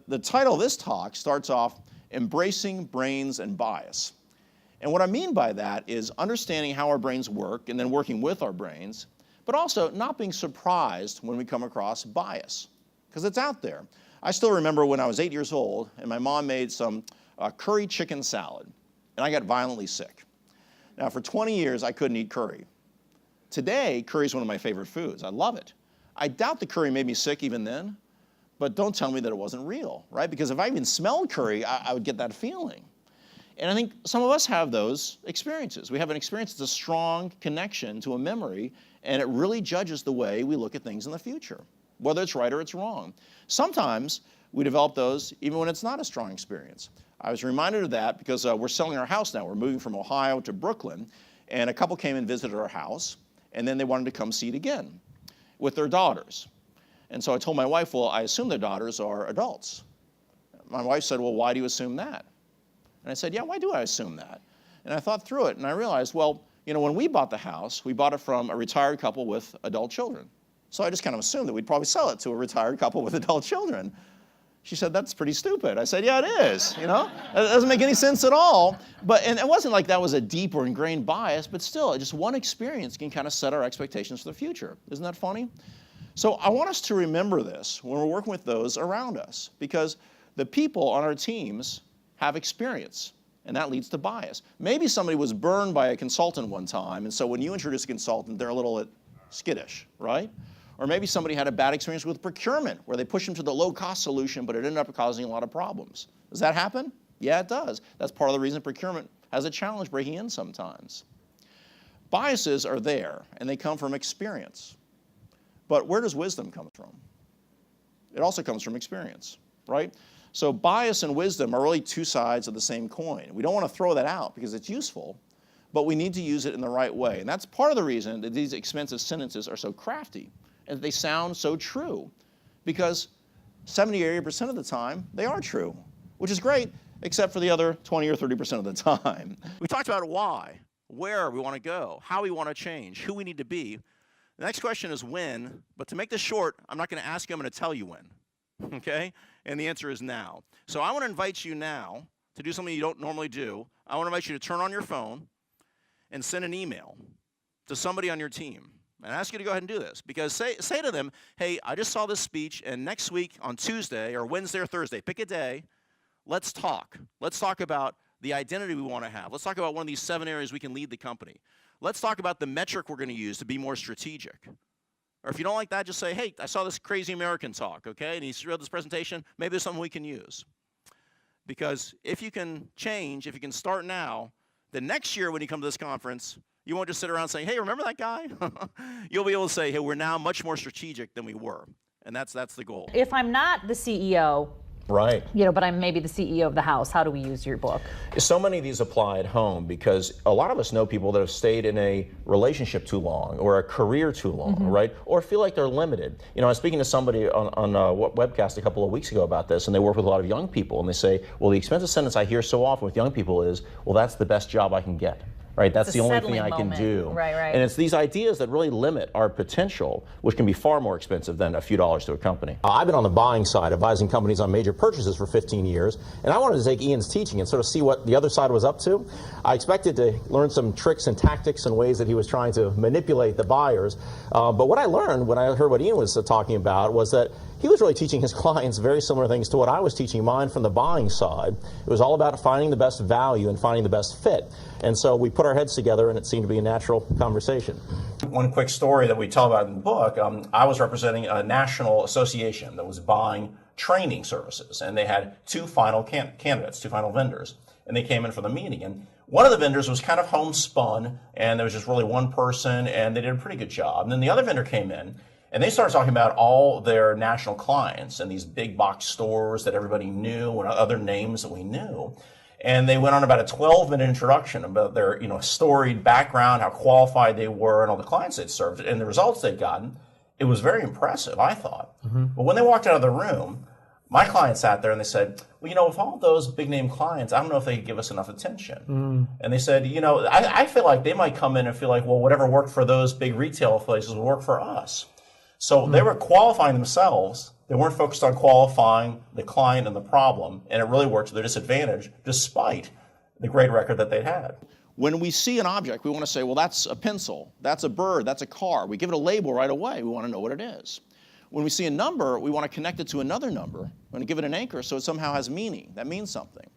The title of this talk starts off, Embracing Brains and Bias. And what I mean by that is understanding how our brains work and then working with our brains, but also not being surprised when we come across bias, because it's out there. I still remember when I was 8 years old and my mom made some curry chicken salad, and I got violently sick. Now, for 20 years, I couldn't eat curry. Today, curry is one of my favorite foods. I love it. I doubt the curry made me sick even then, but don't tell me that it wasn't real, right? Because if I even smelled curry, I would get that feeling. And I think some of us have those experiences. We have an experience that's a strong connection to a memory, and it really judges the way we look at things in the future, whether it's right or it's wrong. Sometimes we develop those even when it's not a strong experience. I was reminded of that because we're selling our house now. We're moving from Ohio to Brooklyn, and a couple came and visited our house, and then they wanted to come see it again with their daughters. And so I told my wife, well, I assume their daughters are adults. My wife said, well, why do you assume that? And I said, yeah, why do I assume that? And I thought through it, and I realized, well, you know, when we bought the house, we bought it from a retired couple with adult children. So I just kind of assumed that we'd probably sell it to a retired couple with adult children. She said, that's pretty stupid. I said, yeah, it is, you know? It doesn't make any sense at all. And it wasn't like that was a deep or ingrained bias, but still, just one experience can kind of set our expectations for the future. Isn't that funny? So I want us to remember this when we're working with those around us, because the people on our teams have experience, and that leads to bias. Maybe somebody was burned by a consultant one time, and so when you introduce a consultant, they're a little skittish, right? Or maybe somebody had a bad experience with procurement, where they push them to the low-cost solution, but it ended up causing a lot of problems. Does that happen? Yeah, it does. That's part of the reason procurement has a challenge breaking in sometimes. Biases are there, and they come from experience. But where does wisdom come from? It also comes from experience, right? So bias and wisdom are really two sides of the same coin. We don't want to throw that out because it's useful, but we need to use it in the right way. And that's part of the reason that these expensive sentences are so crafty and they sound so true, because 70 or 80% of the time, they are true, which is great, except for the other 20 or 30% of the time. We talked about why, where we want to go, how we want to change, who we need to be. The next question is when, but to make this short, I'm not going to ask you, I'm going to tell you when, okay? And the answer is now. So I want to invite you now to do something you don't normally do. I want to invite you to turn on your phone and send an email to somebody on your team. And I ask you to go ahead and do this, because say to them, hey, I just saw this speech, and next week on Tuesday or Wednesday or Thursday, pick a day, let's talk. Let's talk about the identity we want to have. Let's talk about one of these 7 areas we can lead the company. Let's talk about the metric we're going to use to be more strategic. Or if you don't like that, just say, hey, I saw this crazy American talk, okay? And he showed this presentation. Maybe there's something we can use. Because if you can change, if you can start now, then next year when you come to this conference, you won't just sit around saying, hey, remember that guy? You'll be able to say, hey, we're now much more strategic than we were. And that's the goal. If I'm not the CEO, right, but I'm maybe the CEO of the house, how do we use your book? So many of these apply at home, because a lot of us know people that have stayed in a relationship too long or a career too long, right? Or feel like they're limited. You know, I was speaking to somebody on a webcast a couple of weeks ago about this, and they work with a lot of young people, and they say, well, the expensive sentence I hear so often with young people is, well, that's the best job I can get. Right, that's the only thing I can do. Right. And it's these ideas that really limit our potential, which can be far more expensive than a few dollars to a company. I've been on the buying side, advising companies on major purchases for 15 years, and I wanted to take Ian's teaching and sort of see what the other side was up to. I expected to learn some tricks and tactics and ways that he was trying to manipulate the buyers, but what I learned when I heard what Ian was talking about was that he was really teaching his clients very similar things to what I was teaching mine from the buying side. It was all about finding the best value and finding the best fit. And so we put our heads together, and it seemed to be a natural conversation. One quick story that we tell about in the book, I was representing a national association that was buying training services, and they had two final candidates, two final vendors, and they came in for the meeting. And one of the vendors was kind of homespun, and there was just really one person, and they did a pretty good job. And then the other vendor came in, and they started talking about all their national clients and these big box stores that everybody knew and other names that we knew. And they went on about a 12-minute introduction about their, storied background, how qualified they were, and all the clients they'd served, and the results they'd gotten. It was very impressive, I thought. But when they walked out of the room, my client sat there and they said, well, with all those big-name clients, I don't know if they could give us enough attention. And they said, I feel like they might come in and feel like, well, whatever worked for those big retail places will work for us. So they were qualifying themselves They weren't focused on qualifying the client and the problem, and it really worked to their disadvantage despite the great record that they'd had. When we see an object, we want to say, well, that's a pencil, that's a bird, that's a car. We give it a label right away. We want to know what it is. When we see a number, we want to connect it to another number. We want to give it an anchor so it somehow has meaning. That means something.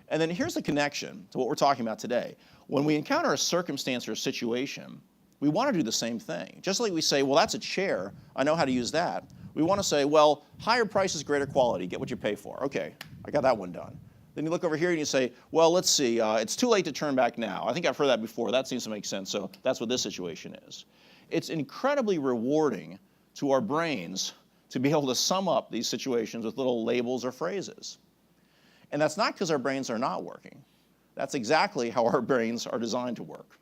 And then here's the connection to what we're talking about today. When we encounter a circumstance or a situation, we want to do the same thing. Just like we say, well, that's a chair. I know how to use that. We want to say, well, higher price is greater quality. Get what you pay for. Okay, I got that one done. Then you look over here and you say, well, let's see. It's too late to turn back now. I think I've heard that before. That seems to make sense. So that's what this situation is. It's incredibly rewarding to our brains to be able to sum up these situations with little labels or phrases. And that's not because our brains are not working. That's exactly how our brains are designed to work.